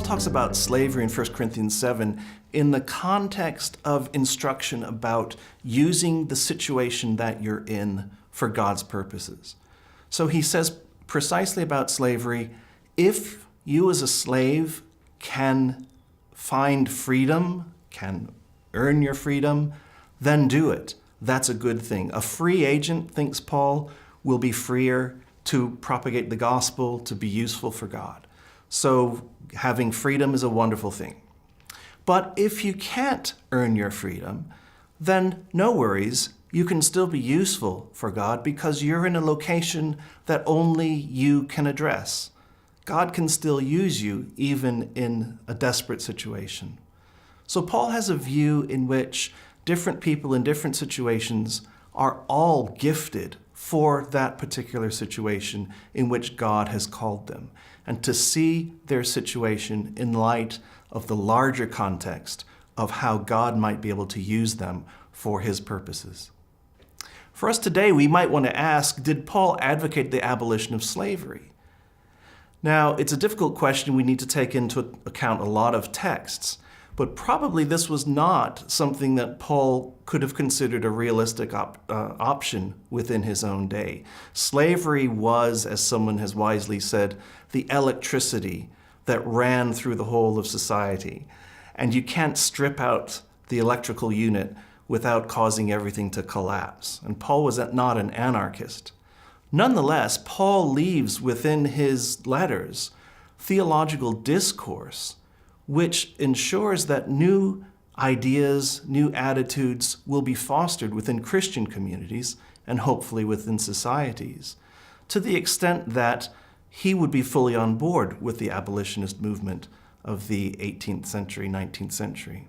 talks about slavery in 1 Corinthians 7 in the context of instruction about using the situation that you're in for God's purposes. So he says precisely about slavery, if you as a slave can find freedom, can earn your freedom, then do it. That's a good thing. A free agent, thinks Paul, will be freer to propagate the gospel, to be useful for God. So having freedom is a wonderful thing. But if you can't earn your freedom, then no worries. You can still be useful for God because you're in a location that only you can address. God can still use you even in a desperate situation. So Paul has a view in which different people in different situations are all gifted for that particular situation in which God has called them, and to see their situation in light of the larger context of how God might be able to use them for his purposes. For us today, we might want to ask, did Paul advocate the abolition of slavery? Now, it's a difficult question. We need to take into account a lot of texts, but probably this was not something that Paul could have considered a realistic option within his own day. Slavery was, as someone has wisely said, the electricity that ran through the whole of society. And you can't strip out the electrical unit without causing everything to collapse. And Paul was not an anarchist. Nonetheless, Paul leaves within his letters theological discourse which ensures that new ideas, new attitudes will be fostered within Christian communities and hopefully within societies, to the extent that he would be fully on board with the abolitionist movement of the 18th century, 19th century.